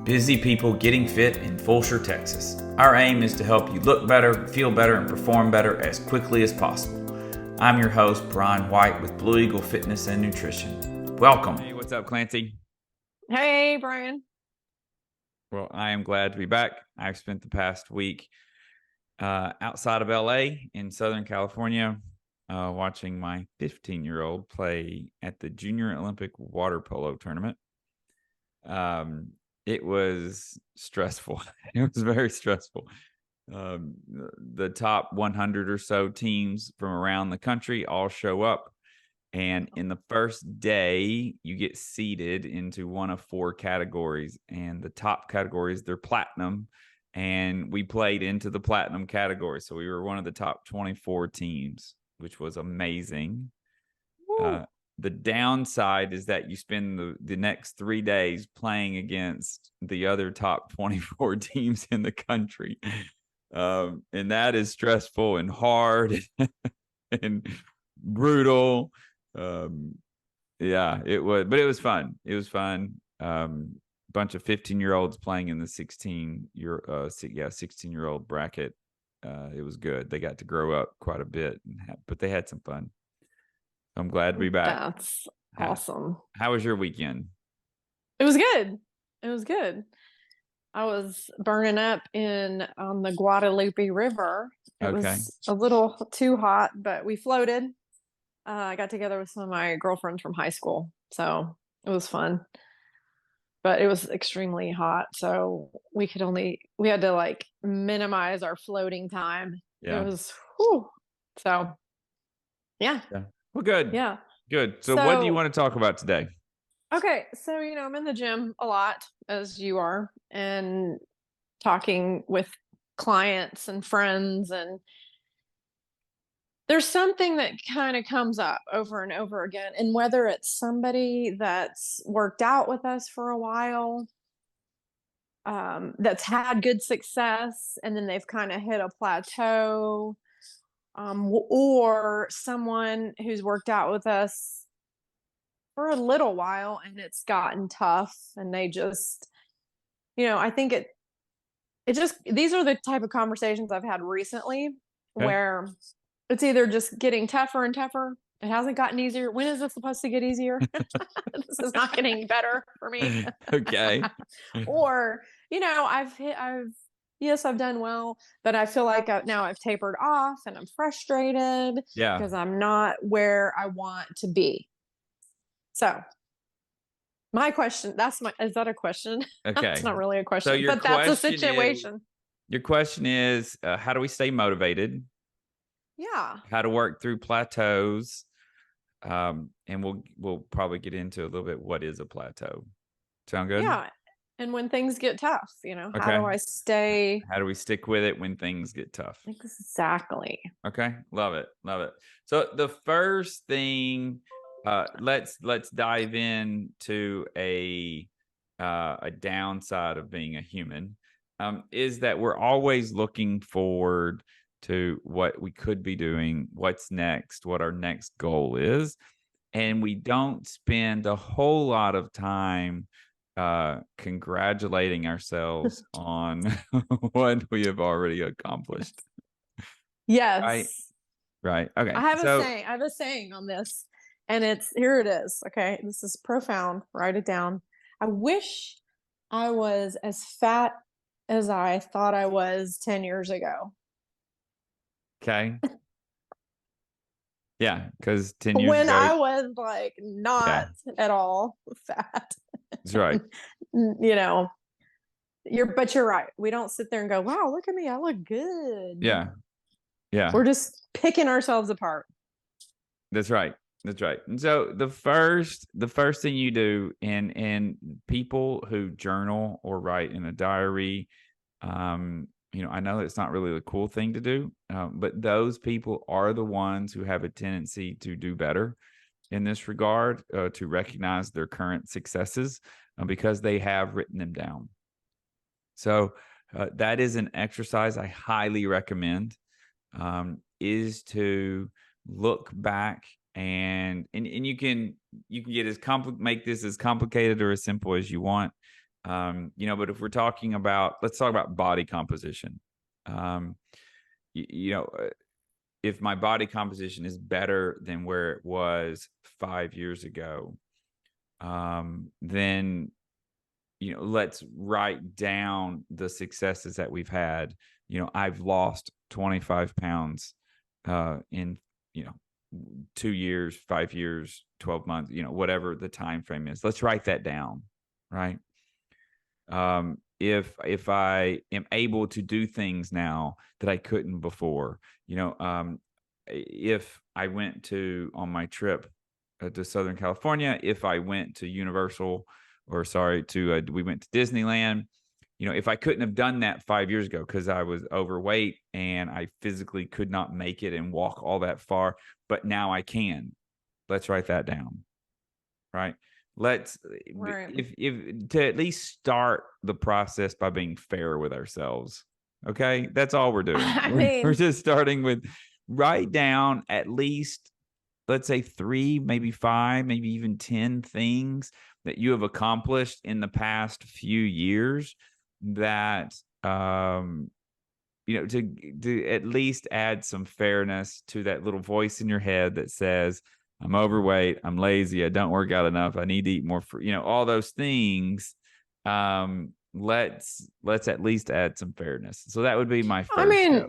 busy people getting fit in Fulshear, Texas. Our aim is to help you look better, feel better, and perform better as quickly as possible. I'm your host, Brian White with Blue Eagle Fitness and Nutrition. Welcome. Hey, what's up, Clancy? Hey, Brian. Well, I am glad to be back. I've spent the past week outside of LA in Southern California watching my 15-year-old play at the Junior Olympic Water Polo Tournament. It was stressful. It was very stressful. The top 100 or so teams from around the country all show up. And in the first day, you get seeded into one of four categories. And the top categories, they're platinum. And we played into the platinum category. So we were one of the top 24 teams, which was amazing. The downside is that you spend the next 3 days playing against the other top 24 teams in the country. And that is stressful and hard and brutal. Yeah, it was, but it was fun. It was fun. Bunch of 15-year-olds playing in the 16-year-old bracket. It was good. They got to grow up quite a bit, but they had some fun. I'm glad to be back. That's awesome. How was your weekend? It was good. It was good. I was burning up on the Guadalupe River. It was a little too hot, but we floated. I got together with some of my girlfriends from high school, so it was fun. But it was extremely hot, so we had to like minimize our floating time. Yeah. It was so yeah. Well, good. Yeah. Good. So what do you want to talk about today? Okay. So, I'm in the gym a lot, as you are, and talking with clients and friends. And there's something that kind of comes up over and over again. And whether it's somebody that's worked out with us for a while, that's had good success, and then they've kind of hit a plateau, or someone who's worked out with us for a little while and it's gotten tough, and they just, I think these are the type of conversations I've had recently, where it's either just getting tougher and tougher. It hasn't gotten easier. When is this supposed to get easier? This is not getting better for me. Okay. Or, yes, I've done well, but I feel like now I've tapered off and I'm frustrated because I'm not where I want to be. So my question, is that a question? Okay. It's not really a question, but that's a situation. Your question is, how do we stay motivated? Yeah. How to work through plateaus. And we'll probably get into a little bit what is a plateau. Sound good? Yeah. And when things get tough, how do we stick with it when things get tough? Exactly. Okay. Love it. Love it. So the first thing, let's dive into a downside of being a human, is that we're always looking forward to what we could be doing, what's next, what our next goal is. And we don't spend a whole lot of time congratulating ourselves on what we have already accomplished. Yes. Right. Okay. I have a saying on this, and here it is. Okay. This is profound. Write it down. I wish I was as fat as I thought I was 10 years ago. Okay. Yeah, because 10 years when ago, I was like not at all fat. That's right. You're right. We don't sit there and go, wow, look at me, I look good. Yeah. Yeah. We're just picking ourselves apart. That's right. That's right. And so the first thing you do, and people who journal or write in a diary, I know it's not really a cool thing to do, but those people are the ones who have a tendency to do better in this regard, to recognize their current successes because they have written them down. So that is an exercise I highly recommend, is to look back and you can get make this as complicated or as simple as you want. But if we're talking about, let's talk about body composition. Um, you, you know, uh, if my body composition is better than where it was 5 years ago, then let's write down the successes that we've had. I've lost 25 pounds in you know 2 years, 5 years, 12 months, whatever the time frame is. Let's write that down, right? If I am able to do things now that I couldn't before, if I went to on my trip to Southern California, if I went to Universal, or sorry, to we went to Disneyland, if I couldn't have done that 5 years ago because I was overweight and I physically could not make it and walk all that far, but now I can. Let's write that down, right? Let's Right. if to at least start the process by being fair with ourselves. Okay, that's all we're doing. I We're mean, just starting with write down at least, let's say, 3, maybe 5, maybe even 10 things that you have accomplished in the past few years that to at least add some fairness to that little voice in your head that says, I'm overweight, I'm lazy, I don't work out enough, I need to eat more all those things. Let's at least add some fairness. So that would be my I first step. mean,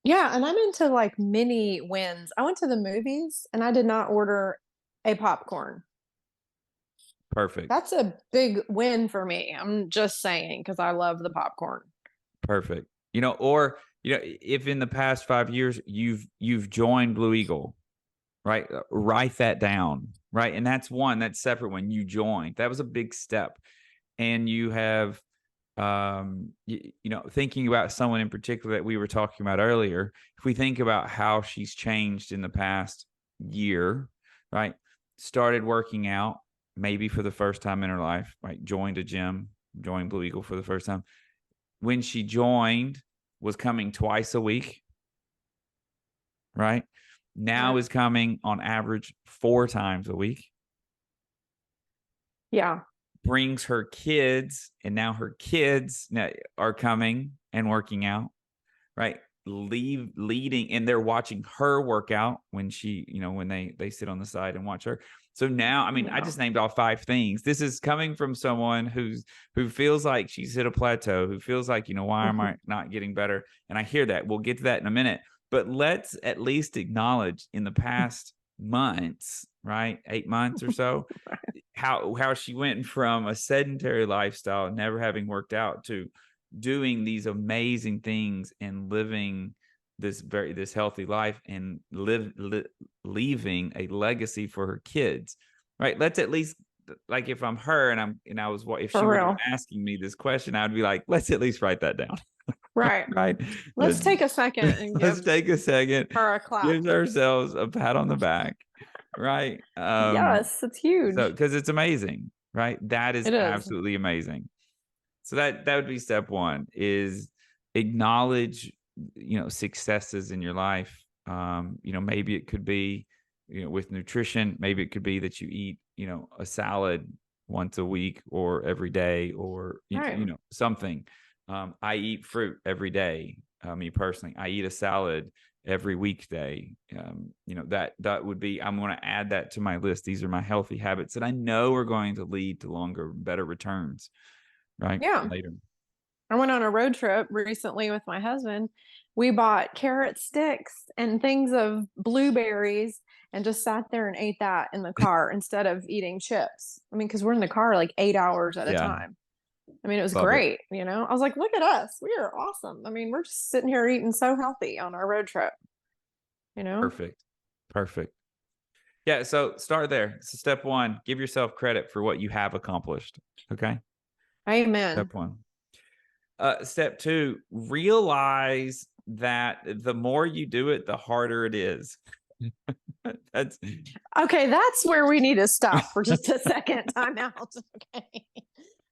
yeah, and I'm into like mini wins. I went to the movies and I did not order a popcorn. Perfect. That's a big win for me. I'm just saying because I love the popcorn. Perfect. Or if in the past 5 years you've joined Blue Eagle, right? Write that down, right? And that's separate. When you joined, that was a big step. And you have thinking about someone in particular that we were talking about earlier. If we think about how she's changed in the past year, right? Started working out maybe for the first time in her life, right? Joined a gym, joined Blue Eagle for the first time. When she joined, was coming twice a week, right? Now Right. is coming on average 4 times a week. Yeah. Brings her kids, and now her kids are coming and working out, right? Leading, and they're watching her work out when when they sit on the side and watch her. So now, I mean, I Yeah. just named all 5 things. This is coming from someone who feels like she's hit a plateau, who feels like, why am I not getting better? And I hear that. We'll get to that in a minute. But let's at least acknowledge in the past months, right? 8 months or so, how she went from a sedentary lifestyle, never having worked out, to doing these amazing things and living this healthy life and leaving a legacy for her kids, right? Let's at least, like, if I'm her and I was, if she For were real. asking me this question, I'd be like, let's at least write that down. Right. Right. Let's take a second and Let's give take a second, her a clap. give ourselves a pat on the back, right? Yes, it's So, huge. because it's amazing, right? That is It is. absolutely amazing. So that would be step one, is acknowledge, successes in your life. Maybe it could be, with nutrition, maybe it could be that you eat, a salad once a week or every day, or, Right. something. I eat fruit every day. Me personally, I eat a salad every weekday. That would be, I'm going to add that to my list. These are my healthy habits that I know are going to lead to longer, better returns, right? Yeah. Later. I went on a road trip recently with my husband. We bought carrot sticks and things of blueberries and just sat there and ate that in the car instead of eating chips. I mean, because we're in the car like 8 hours at a Yeah. time. I mean, it was Love it. great. I was like, look at us. We are awesome. I mean, we're just sitting here eating so healthy on our road trip, you know? Perfect. Perfect. Yeah. So start there. So step one, give yourself credit for what you have accomplished. Okay. Amen. Step one. Step two, realize that the more you do it, the harder it is. That's Okay, that's where we need to stop for just a second. Time out. Okay.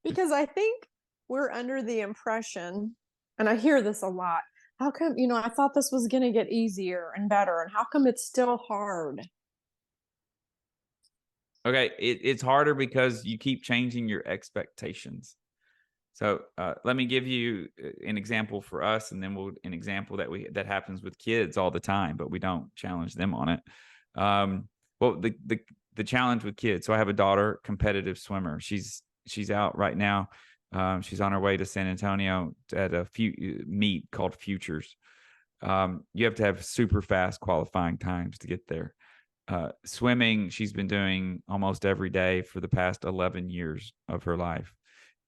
Because I think we're under the impression, and I hear this a lot, how come, I thought this was going to get easier and better, and how come it's still hard? okay. It's harder because you keep changing your expectations. So let me give you an example for us, and then an example that happens with kids all the time, but we don't challenge them on it. Well, the challenge with kids. So I have a daughter, competitive swimmer. She's out right now. She's on her way to San Antonio at a meet called Futures. You have to have super fast qualifying times to get there. Swimming, she's been doing almost every day for the past 11 years of her life,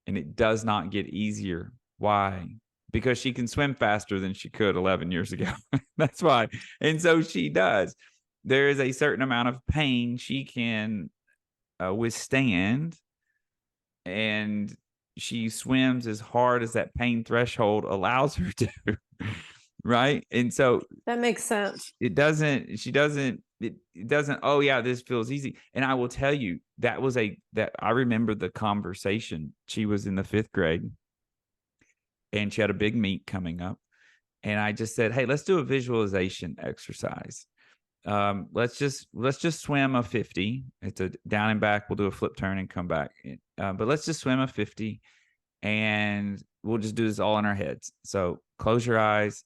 and it does not get easier. Why? Because she can swim faster than she could 11 years ago. That's why. And so she does. There is a certain amount of pain she can withstand, and she swims as hard as that pain threshold allows her to. Right. And so that makes sense. It doesn't, oh yeah, this feels easy. And I will tell you, that I remember the conversation. She was in the 5th grade and she had a big meet coming up. And I just said, hey, let's do a visualization exercise. Let's just swim a 50. It's a down and back. We'll do a flip turn and come back. But let's just swim a 50 and we'll just do this all in our heads. So close your eyes.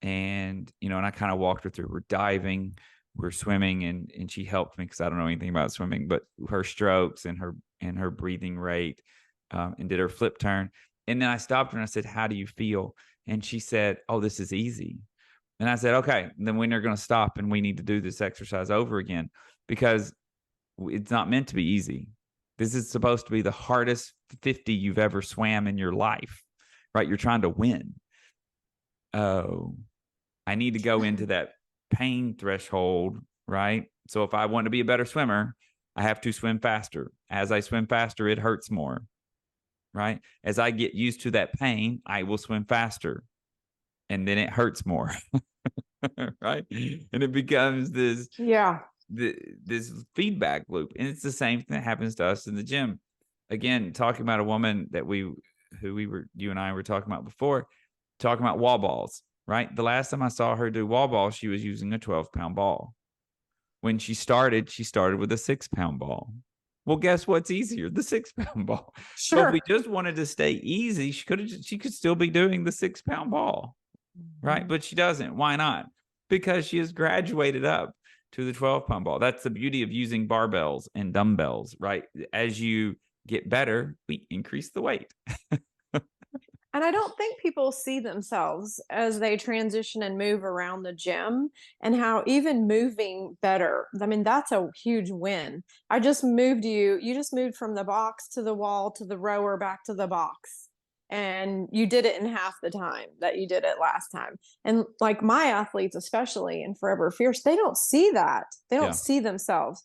And and I kind of walked her through. We're diving, we're swimming, and she helped me because I don't know anything about swimming, but her strokes and her breathing rate, and did her flip turn. And then I stopped her and I said, how do you feel? And she said, oh, this is easy. And I said, okay, then when are going to stop and we need to do this exercise over again, because it's not meant to be easy. This is supposed to be the hardest 50 you've ever swam in your life, right? You're trying to win. Oh, I need to go into that pain threshold, right? So if I want to be a better swimmer, I have to swim faster. As I swim faster, it hurts more, right? As I get used to that pain, I will swim faster, and then it hurts more, right? And it becomes this feedback loop, and it's the same thing that happens to us in the gym. Again, talking about a woman that you and I were talking about before, talking about wall balls. Right. The last time I saw her do wall ball, she was using a 12-pound ball. When she started with a 6-pound ball. Well, guess what's easier? The 6-pound ball. Sure. So if we just wanted to stay easy, she could still be doing the 6-pound ball. Right. But she doesn't. Why not? Because she has graduated up to the 12-pound ball. That's the beauty of using barbells and dumbbells. Right. As you get better, we increase the weight. And I don't think people see themselves as they transition and move around the gym, and how even moving better. I mean, that's a huge win. You just moved from the box to the wall to the rower back to the box. And you did it in half the time that you did it last time. And like my athletes, especially in Forever Fierce, they don't see that. They don't see themselves.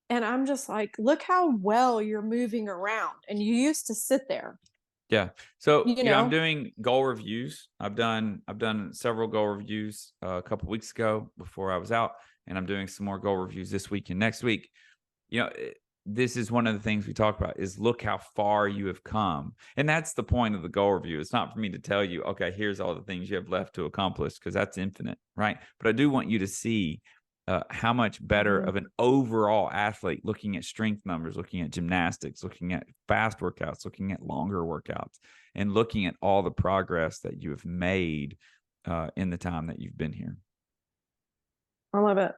And I'm just like, look how well you're moving around. And you used to sit there. Yeah. So, I'm doing goal reviews. I've done several goal reviews a couple weeks ago before I was out, and I'm doing some more goal reviews this week and next week. This is one of the things we talk about is look how far you have come. And that's the point of the goal review. It's not for me to tell you, okay, here's all the things you have left to accomplish, because that's infinite, right? But I do want you to see how much better of an overall athlete, looking at strength numbers, looking at gymnastics, looking at fast workouts, looking at longer workouts, and looking at all the progress that you have made in the time that you've been here. I love it.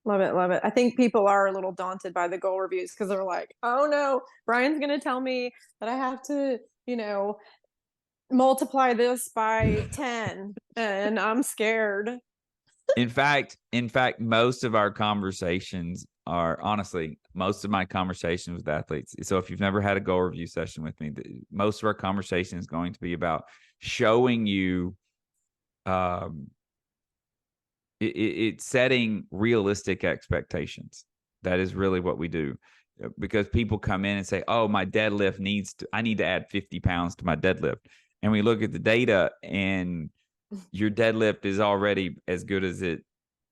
Love it. Love it. I think people are a little daunted by the goal reviews because they're like, oh no, Brian's going to tell me that I have to, multiply this by 10 and I'm scared. In fact, most of our conversations are, honestly, most of my conversations with athletes. So if you've never had a goal review session with me, most of our conversation is going to be about showing you, it's setting realistic expectations. That is really what we do, because people come in and say, oh, my deadlift I need to add 50 pounds to my deadlift. And we look at the data, and your deadlift is already as good as it,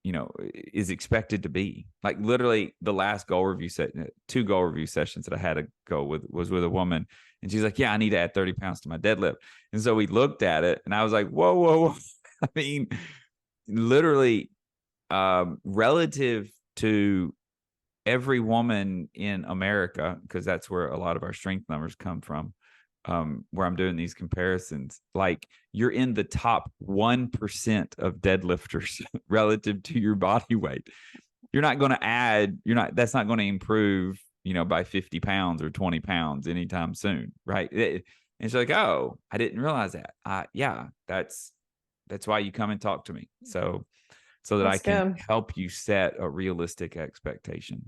is expected to be. Like literally the last goal review two goal review sessions that I had to go with was with a woman, and she's like, yeah, I need to add 30 pounds to my deadlift. And so we looked at it, and I was like, whoa, whoa, whoa. I mean, literally, relative to every woman in America, because that's where a lot of our strength numbers come from, where I'm doing these comparisons, like you're in the top 1% of deadlifters relative to your body weight. You're not going to add, that's not going to improve, by 50 pounds or 20 pounds anytime soon. Right. And it's like, oh, I didn't realize that. Yeah, that's why you come and talk to me. So that I That's can good. help you set a realistic expectation.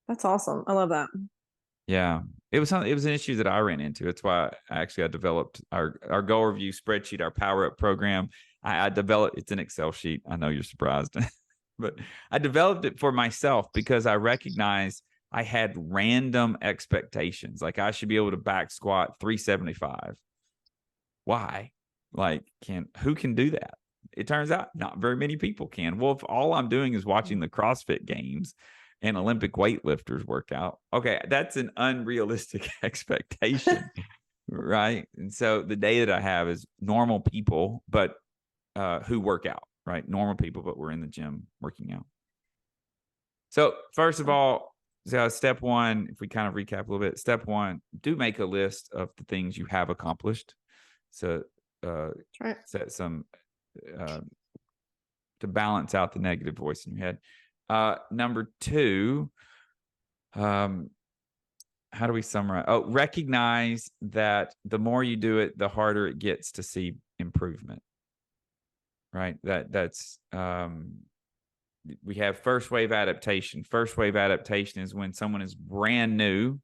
That's awesome. I love that. Yeah. It was an issue that I ran into. That's why I developed our goal review spreadsheet, our power up program. I developed, it's an Excel sheet. I know you're surprised, but I developed it for myself because I recognized I had random expectations. Like I should be able to back squat 375. Why? Like, who can do that? It turns out not very many people can. Well, if all I'm doing is watching the CrossFit games and Olympic weightlifters work out, okay, that's an unrealistic expectation, right? And so the data that I have is normal people, but who work out, right? Normal people, but we're in the gym working out. So first of all, step one, if we kind of recap a little bit, step one, do make a list of the things you have accomplished. So Right. set some uh, to balance out the negative voice in your head. Number two, how do we summarize? Oh, recognize that the more you do it, the harder it gets to see improvement. Right. That's we have first wave adaptation. First wave adaptation is when someone is brand new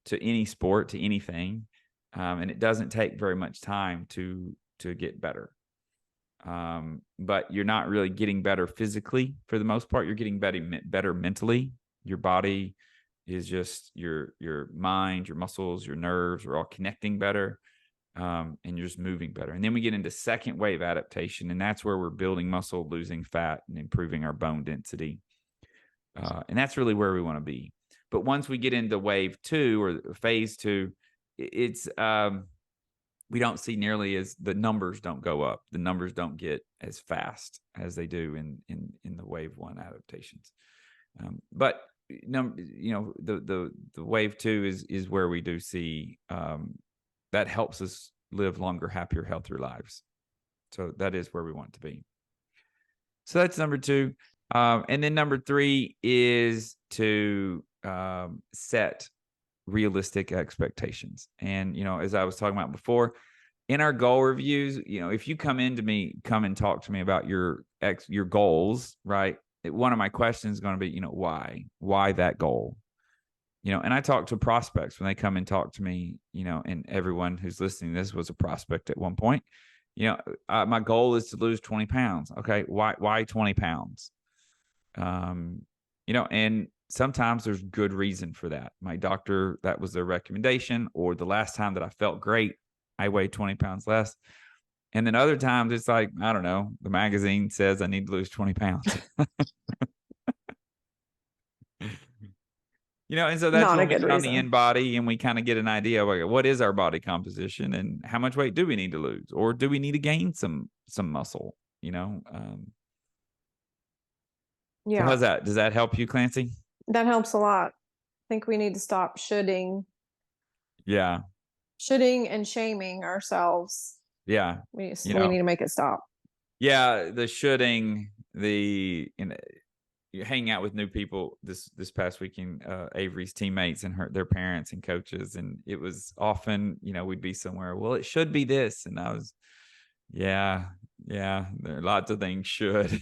to any sport, to anything, and it doesn't take very much time to get better. But you're not really getting better physically for the most part. You're getting better mentally. Your body is just your mind, your muscles, your nerves are all connecting better, and you're just moving better. And then we get into second wave adaptation, and that's where we're building muscle, losing fat, and improving our bone density. And that's really where we want to be. But once we get into wave two or phase two, it's we don't see nearly as the numbers don't go up. The numbers don't get as fast as they do in the wave one adaptations. But the wave two is where we do see that helps us live longer, happier, healthier lives. So that is where we want to be. So that's number two. And then number three is to set realistic expectations. And, as I was talking about before, in our goal reviews, if you come and talk to me about your goals, right? One of my questions is going to be, why that goal? And I talk to prospects when they come and talk to me, and everyone who's listening, this was a prospect at one point. My goal is to lose 20 pounds. Okay. Why 20 pounds? And sometimes there's good reason for that. My doctor, that was their recommendation, or the last time that I felt great, I weighed 20 pounds less. And then other times it's like, I don't know, the magazine says I need to lose 20 pounds. And so that's Not a when we good get on the reason. InBody and we kind of get an idea of like, what is our body composition and how much weight do we need to lose, or do we need to gain some muscle? So Yeah, how's that? Does that help you, Clancy? that helps a lot. I think we need to stop Yeah. shoulding and shaming ourselves. Yeah. We need to make it stop. Yeah, the shooting, you hang out with new people this past weekend, Avery's teammates and their parents and coaches, and it was often, we'd be somewhere, well, it should be this, and I was, yeah, there are lots of things should.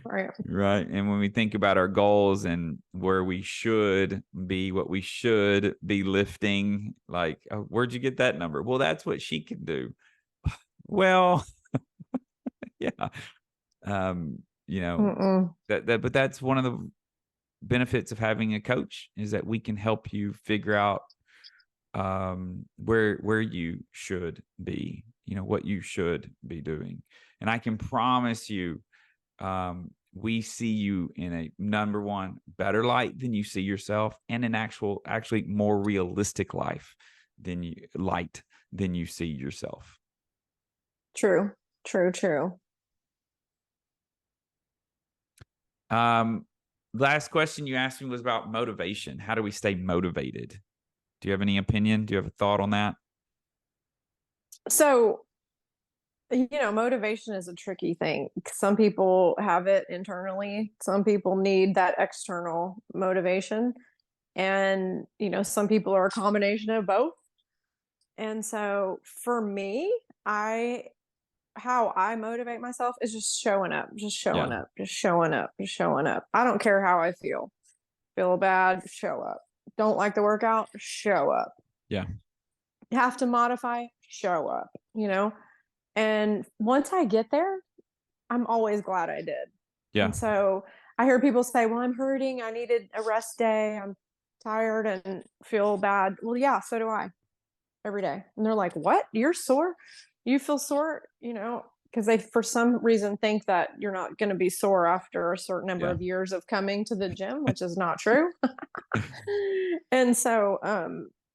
Right. Right. And when we think about our goals and where we should be, what we should be lifting, like, oh, where'd you get that number? Well, that's what she can do. Well, yeah. But that's one of the benefits of having a coach, is that we can help you figure out where you should be, what you should be doing. And I can promise you, we see you in a, number one, better light than you see yourself, and an actually more realistic than you see yourself. True. last question you asked me was about motivation. How do we stay motivated? Do you have any opinion? Do you have a thought on that? So, motivation is a tricky thing. Some people have it internally, some people need that external motivation. And, some people are a combination of both. And so for me, I how I motivate myself is just showing up, just showing Yeah. up, just showing up, just showing up. I don't care how I feel. Feel bad, show up. Don't like the workout, show up. Yeah. Have to modify, show up. And once I get there, I'm always glad I did. Yeah. And so I hear people say, well, I'm hurting. I needed a rest day. I'm tired and feel bad. Well, yeah, so do I every day. And they're like, what? You're sore? You feel sore? Because they, for some reason, think that you're not going to be sore after a certain number Yeah. of years of coming to the gym, which is not true. And so,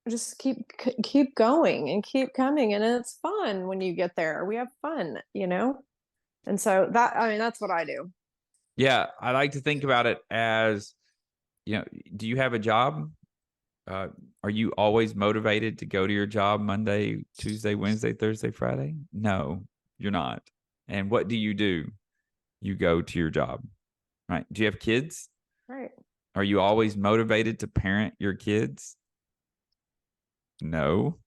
just keep going and keep coming, and it's fun when you get there. We have fun. And so that's what I do. Yeah. I like to think about it as, do you have a job? Uh, are you always motivated to go to your job Monday, Tuesday, Wednesday, Thursday, Friday? No, you're not. And what do? You go to your job, right? Do you have kids? Right. Are you always motivated to parent your kids? No.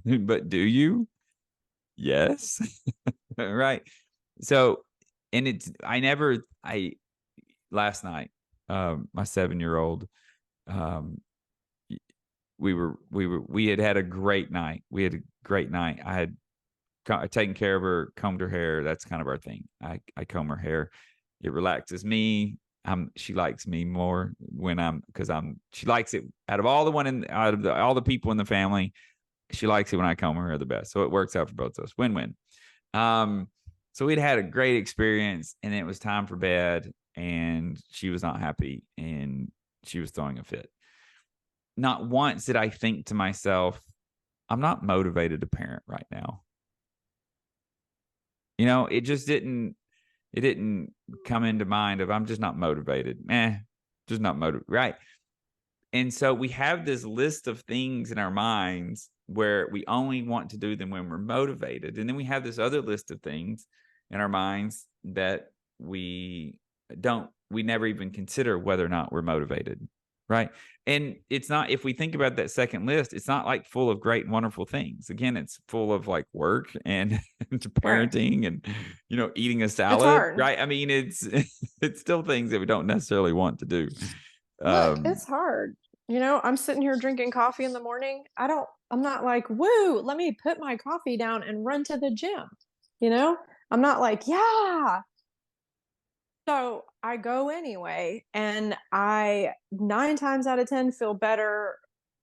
But do you? Yes. Right. So, and I last night, my 7-year-old, um, we had a great night. We had a great night. I had taken care of her, combed her hair. That's kind of our thing. I comb her hair. It relaxes me. She likes me more when because she likes it out of all the people in the family. She likes it when I comb her hair the best. So it works out for both of us. Win-win. Um, so we'd had a great experience, and it was time for bed, and she was not happy, and she was throwing a fit. Not once did I think to myself, I'm not motivated to parent right now. It just didn't come into mind of I'm just not motivated. Just not motivated. Right. And so we have this list of things in our minds where we only want to do them when we're motivated. And then we have this other list of things in our minds that we never even consider whether or not we're motivated. Right. And it's not, if we think about that second list, it's not like full of great, wonderful things. Again, it's full of like work and Right. parenting and, eating a It's salad. hard. Right. I mean, it's still things that we don't necessarily want to do. Look, Um, it's hard. I'm sitting here drinking coffee in the morning. I'm not like, woo, let me put my coffee down and run to the gym. You know, I'm not like, yeah. So I go anyway, and I 9 times out of 10 feel better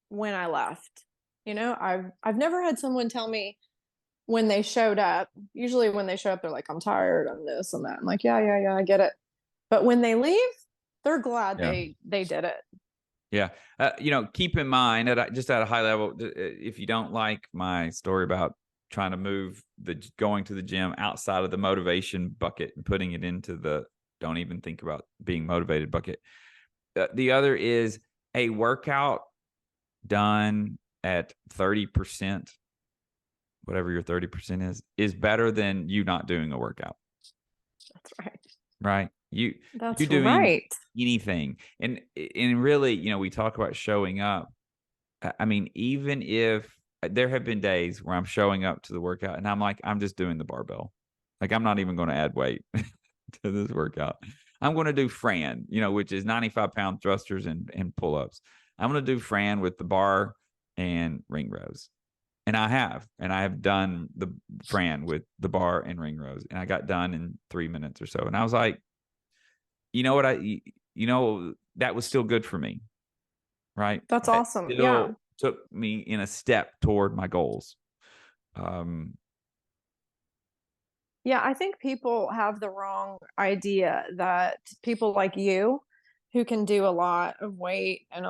when I left. I've never had someone tell me when they showed up. Usually when they show up, they're like, I'm tired, I'm this and that. I'm like, yeah, yeah, yeah, I get it. But when they leave, they're glad yeah. they did it. Yeah. Keep in mind just at a high level, if you don't like my story about trying to move going to the gym outside of the motivation bucket and putting it into the don't even think about being motivated bucket. The other is a workout done at 30%, whatever your 30% is better than you not doing a workout. That's right. Right. You That's doing right. anything. And really, we talk about showing up. I mean, even if there have been days where I'm showing up to the workout and I'm like, I'm just doing the barbell. Like I'm not even going to add weight to this workout. I'm going to do Fran, which is 95-pound thrusters and pull-ups. I'm going to do Fran with the bar and ring rows. And I have done the Fran with the bar and ring rows. And I got done in 3 minutes or so. And I was like, you know what? That was still good for me. Right. That's That awesome. Yeah. still took me in a step toward my goals. Um, Yeah, I think people have the wrong idea that people like you who can do a lot of weight and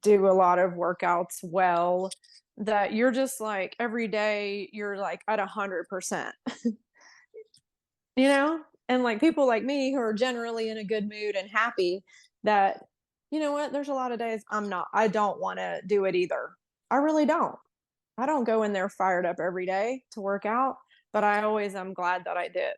do a lot of workouts well, that you're just like every day you're like at 100%, you know? And like people like me who are generally in a good mood and happy, that, you know what, there's a lot of days I don't want to do it either. I really don't. I don't go in there fired up every day to work out, but I always am glad that I did.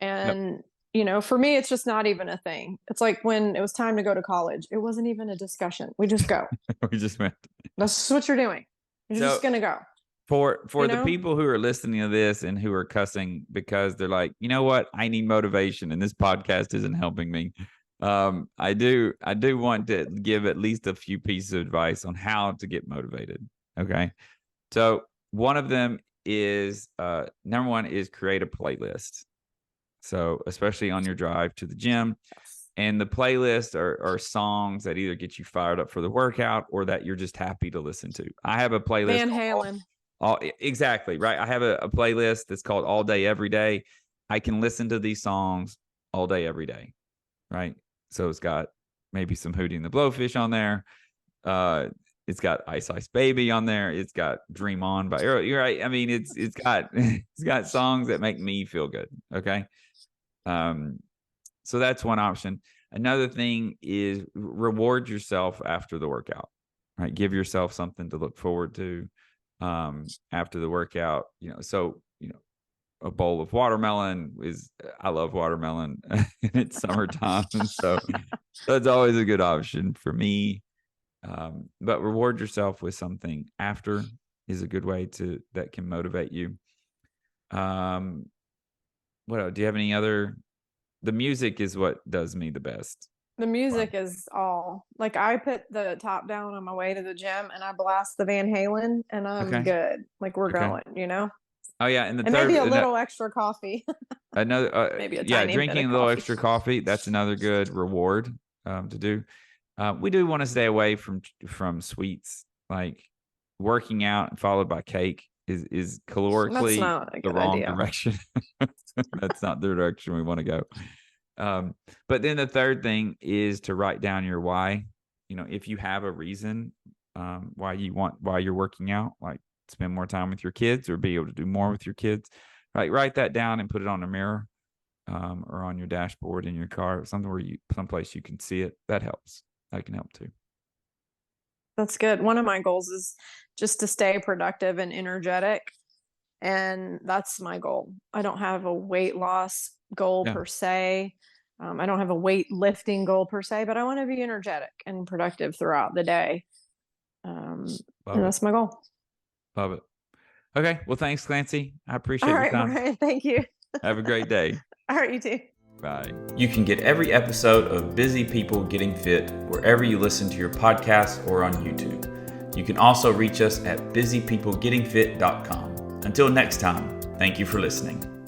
Yep. And, you know, for me, it's just not even a thing. It's like when it was time to go to college, it wasn't even a discussion. We just go. We just went. That's what you're doing. You're So just going to go. for You the know? people who are listening to this and who are cussing because they're like, you know what, I need motivation and this podcast isn't helping me. I do want to give at least a few pieces of advice on how to get motivated. Okay. So one of them is number one is create a playlist. So especially on your drive to the gym, Yes. and the playlist are songs that either get you fired up for the workout or that you're just happy to listen to. I have a playlist Van called Halen. exactly right. I have a playlist that's called All Day Every Day. I can listen to these songs all day every day, right? So it's got maybe some Hootie and the Blowfish on there. It's got Ice Ice Baby on there. It's got Dream On by Earl. You're right. I mean, it's got it's got songs that make me feel good. Okay. Um, so that's one option. Another thing is reward yourself after the workout. Right, give yourself something to look forward to after the workout. You know, so you know, a bowl of watermelon is. I love watermelon. It's summertime, so that's always a good option for me. But reward yourself with something after is a good way to that can motivate you. Um, what else? Do you have any other? The music is what does me the best. The Wow. music is all like I put the top down on my way to the gym and I blast the Van Halen and I'm Okay. good. Like we're Okay. going, you know? Oh yeah, and the And maybe third a little extra coffee. another Maybe a yeah, tiny bit drinking of a little coffee. extra coffee, that's another good reward to do. We do want to stay away from sweets. Like working out and followed by cake is That's calorically not a the good wrong idea. direction. That's not the direction we want to go. But then the third thing is to write down your why. You know, if you have a reason why you're working out, like spend more time with your kids or be able to do more with your kids, right? Write that down and put it on a mirror or on your dashboard in your car, something where someplace you can see it. That helps. That can help too. That's good. One of my goals is just to stay productive and energetic. And that's my goal. I don't have a weight loss goal Yeah, per se. I don't have a weight lifting goal per se, but I want to be energetic and productive throughout the day. Um, and love it. that's my goal. Love it. Okay. Well, thanks, Clancy. I All appreciate your right, time. Brian. Thank you. Have a great day. All right, you too. Bye. You can get every episode of Busy People Getting Fit wherever you listen to your podcast or on YouTube. You can also reach us at busypeoplegettingfit.com. Until next time, thank you for listening.